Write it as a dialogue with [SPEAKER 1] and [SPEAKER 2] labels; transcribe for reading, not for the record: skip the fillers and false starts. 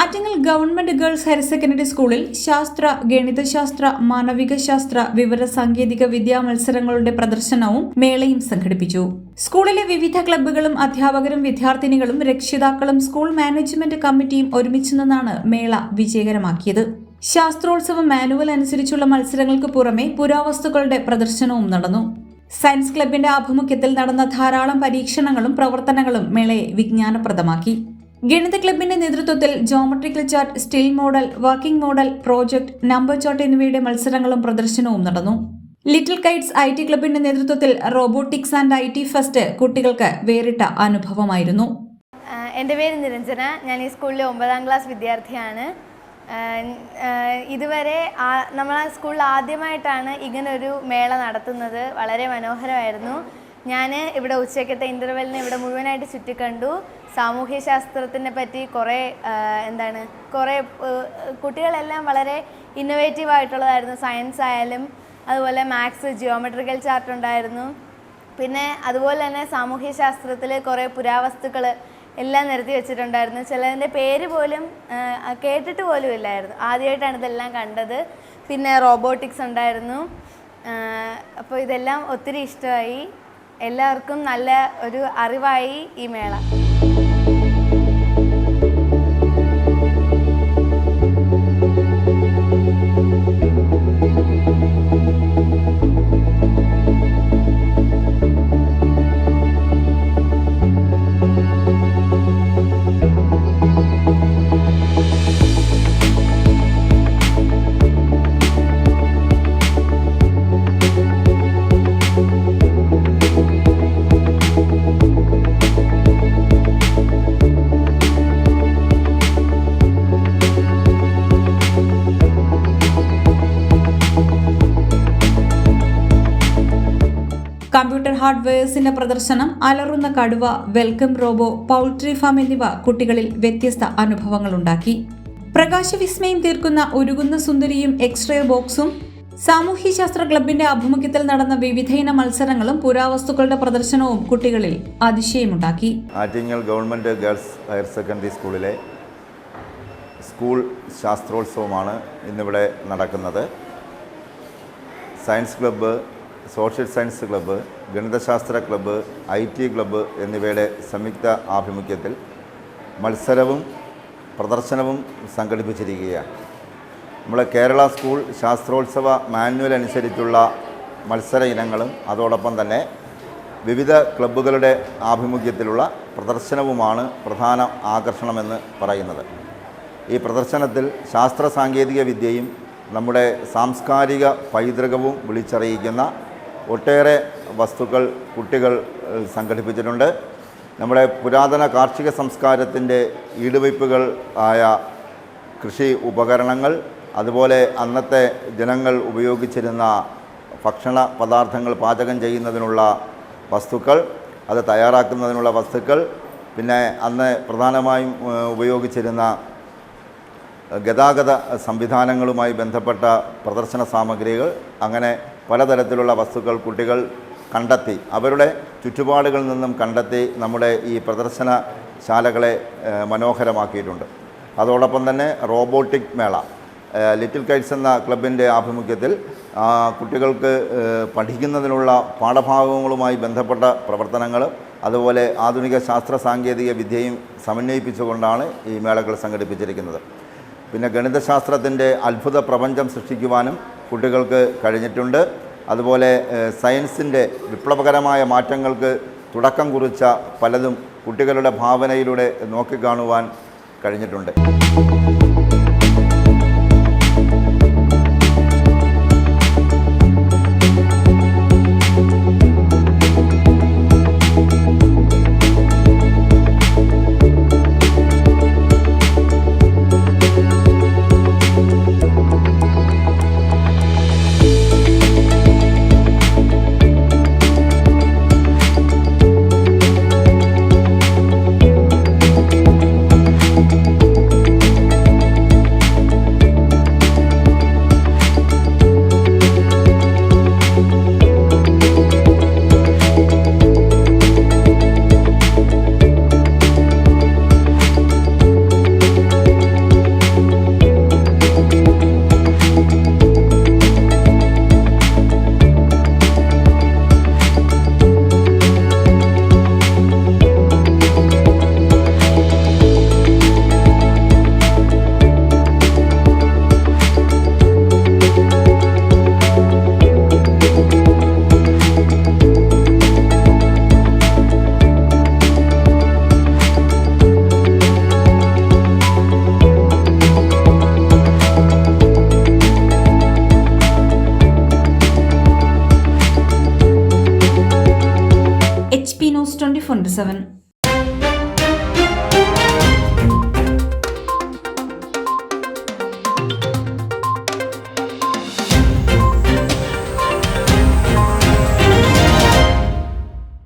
[SPEAKER 1] Attingal government girls higher secondary സ്കൂളിൽ ശാസ്ത്ര, ഗണിതശാസ്ത്ര, മാനവികശാസ്ത്ര, വിവരസാങ്കേതിക വിദ്യാ മത്സരങ്ങളുടെ പ്രദർശനവും മേളയും സംഘടിപ്പിച്ചു. സ്കൂളിലെ വിവിധ ക്ലബ്ബുകളും അധ്യാപകരും വിദ്യാർത്ഥിനികളും രക്ഷിതാക്കളും സ്കൂൾ മാനേജ്മെന്റ് കമ്മിറ്റിയും ഒരുമിച്ച് നിന്നാണ് മേള വിജയകരമാക്കിയത്. ശാസ്ത്രോത്സവ മാനുവൽ അനുസരിച്ചുള്ള മത്സരങ്ങൾക്ക് പുറമെ പുരാവസ്തുക്കളുടെ പ്രദർശനവും നടന്നു. സയൻസ് ക്ലബിന്റെ ആഭിമുഖ്യത്തിൽ നടന്ന ധാരാളം പരീക്ഷണങ്ങളും പ്രവർത്തനങ്ങളും മേളയെ വിജ്ഞാനപ്രദമാക്കി. ഗണിത ക്ലബിന്റെ നേതൃത്വത്തിൽ geometrical chart, still model, working model, project, number chart എന്നിവയുടെ മത്സരങ്ങളും പ്രദർശനവും നടന്നു. ലിറ്റിൽ കൈറ്റ്സ് IT ക്ലബിന്റെ നേതൃത്വത്തിൽ റോബോട്ടിക്സ് ആൻഡ് IT ഫെസ്റ്റ് കുട്ടികൾക്ക് വേറിട്ട അനുഭവമായിരുന്നു.
[SPEAKER 2] എൻ്റെ പേര് നിരഞ്ജന. ഞാൻ ഈ സ്കൂളിലെ 9ാം ക്ലാസ് വിദ്യാർത്ഥിയാണ്. ഇതുവരെ നമ്മളെ സ്കൂളിൽ ആദ്യമായിട്ടാണ് ഇങ്ങനൊരു മേള നടത്തുന്നത്. വളരെ മനോഹരമായിരുന്നു. ഞാൻ ഇവിടെ ഉച്ചയ്ക്കത്തെ ഇൻ്റർവെല്ലിന് ഇവിടെ മുഴുവനായിട്ട് ചുറ്റിക്കണ്ടു. സാമൂഹ്യശാസ്ത്രത്തിനെ പറ്റി കുറേ കുട്ടികളെല്ലാം വളരെ ഇന്നോവേറ്റീവ് ആയിട്ടുള്ളതായിരുന്നു. സയൻസ് ആയാലും അതുപോലെ മാത്സ്, ജിയോമെട്രിക്കൽ ചാർട്ട് ഉണ്ടായിരുന്നു. പിന്നെ അതുപോലെ തന്നെ സാമൂഹ്യശാസ്ത്രത്തിൽ കുറേ പുരാവസ്തുക്കൾ എല്ലാം നിരത്തി വെച്ചിട്ടുണ്ടായിരുന്നു. ചിലതിൻ്റെ പേര് പോലും കേട്ടിട്ട് പോലും ഇല്ലായിരുന്നു. ആദ്യമായിട്ടാണ് ഇതെല്ലാം കണ്ടത്. പിന്നെ റോബോട്ടിക്സ് ഉണ്ടായിരുന്നു. അപ്പോൾ ഇതെല്ലാം ഒത്തിരി ഇഷ്ടമായി. എല്ലാവർക്കും നല്ല ഒരു അറിവായി ഈ മേള.
[SPEAKER 1] കമ്പ്യൂട്ടർ ഹാർഡ്വെയർസിന്റെ പ്രദർശനം, അലറുന്ന കടുവ, വെൽക്കം റോബോ, പൗൾട്രി ഫാം എന്നിവ കുട്ടികളിൽ വ്യത്യസ്ത അനുഭവങ്ങളുണ്ടാക്കി. പ്രകാശവിസ്മയം തീർക്കുന്ന ഉരുകുന്ന സുന്ദരിയും എക്സ്റേ ബോക്സും, സാമൂഹ്യശാസ്ത്ര ക്ലബിന്റെ ആഭിമുഖ്യത്തിൽ നടന്ന വിവിധയിന മത്സരങ്ങളും പുരാവസ്തുക്കളുടെ പ്രദർശനവും കുട്ടികളിൽ അതിശയമുണ്ടാക്കി.
[SPEAKER 3] Attingal government girls higher secondary സ്കൂളിലെ സ്കൂൾ ശാസ്ത്രോത്സവമാണ് ഇന്നിവിടെ നടക്കുന്നത്. Science club, social science club, ഗണിതശാസ്ത്ര ക്ലബ്ബ്, IT ക്ലബ്ബ് എന്നിവയുടെ സംയുക്ത ആഭിമുഖ്യത്തിൽ മത്സരവും പ്രദർശനവും സംഘടിപ്പിച്ചിരിക്കുകയാണ്. നമ്മളെ കേരള സ്കൂൾ ശാസ്ത്രോത്സവ മാനുവൽ അനുസരിച്ചുള്ള മത്സര ഇനങ്ങളും അതോടൊപ്പം തന്നെ വിവിധ ക്ലബ്ബുകളുടെ ആഭിമുഖ്യത്തിലുള്ള പ്രദർശനവുമാണ് പ്രധാന ആകർഷണമെന്ന് പറയുന്നത്. ഈ പ്രദർശനത്തിൽ ശാസ്ത്ര സാങ്കേതിക വിദ്യയും നമ്മുടെ സാംസ്കാരിക പൈതൃകവും വിളിച്ചറിയിക്കുന്ന ഒട്ടേറെ വസ്തുക്കൾ കുട്ടികൾ സംഘടിപ്പിച്ചിട്ടുണ്ട്. നമ്മുടെ പുരാതന കാർഷിക സംസ്കാരത്തിൻ്റെ ഈടുവയ്പ്പുകൾ ആയ കൃഷി ഉപകരണങ്ങൾ, അതുപോലെ അന്നത്തെ ജനങ്ങൾ ഉപയോഗിച്ചിരുന്ന ഭക്ഷണ പദാർത്ഥങ്ങൾ പാചകം ചെയ്യുന്നതിനുള്ള വസ്തുക്കൾ, അത് തയ്യാറാക്കുന്നതിനുള്ള വസ്തുക്കൾ, പിന്നെ അന്ന് പ്രധാനമായും ഉപയോഗിച്ചിരുന്ന ഗതാഗത സംവിധാനങ്ങളുമായി ബന്ധപ്പെട്ട പ്രദർശന സാമഗ്രികൾ, അങ്ങനെ പലതരത്തിലുള്ള വസ്തുക്കൾ കുട്ടികൾ കണ്ടെത്തി അവരുടെ ചുറ്റുപാടുകളിൽ നിന്നും കണ്ടെത്തി നമ്മുടെ ഈ പ്രദർശനശാലകളെ മനോഹരമാക്കിയിട്ടുണ്ട്. അതോടൊപ്പം തന്നെ റോബോട്ടിക് മേള, ലിറ്റിൽ കൈറ്റ്സ് എന്ന ക്ലബിൻ്റെ ആഭിമുഖ്യത്തിൽ കുട്ടികൾക്ക് പഠിക്കുന്നതിനുള്ള പാഠഭാഗങ്ങളുമായി ബന്ധപ്പെട്ട പ്രവർത്തനങ്ങൾ, അതുപോലെ ആധുനിക ശാസ്ത്ര സാങ്കേതിക വിദ്യയും സമന്വയിപ്പിച്ചുകൊണ്ടാണ് ഈ മേളകൾ സംഘടിപ്പിച്ചിരിക്കുന്നത്. പിന്നെ ഗണിതശാസ്ത്രത്തിൻ്റെ അത്ഭുത പ്രപഞ്ചം സൃഷ്ടിക്കുവാനും കുട്ടികൾക്ക് കഴിഞ്ഞിട്ടുണ്ട്. അതുപോലെ സയൻസിൻ്റെ വിപ്ലവകരമായ മാറ്റങ്ങൾക്ക് തുടക്കം കുറിച്ച പലതും കുട്ടികളുടെ ഭാവനയിലൂടെ നോക്കിക്കാണുവാൻ കഴിഞ്ഞിട്ടുണ്ട്.
[SPEAKER 1] HP News 24/7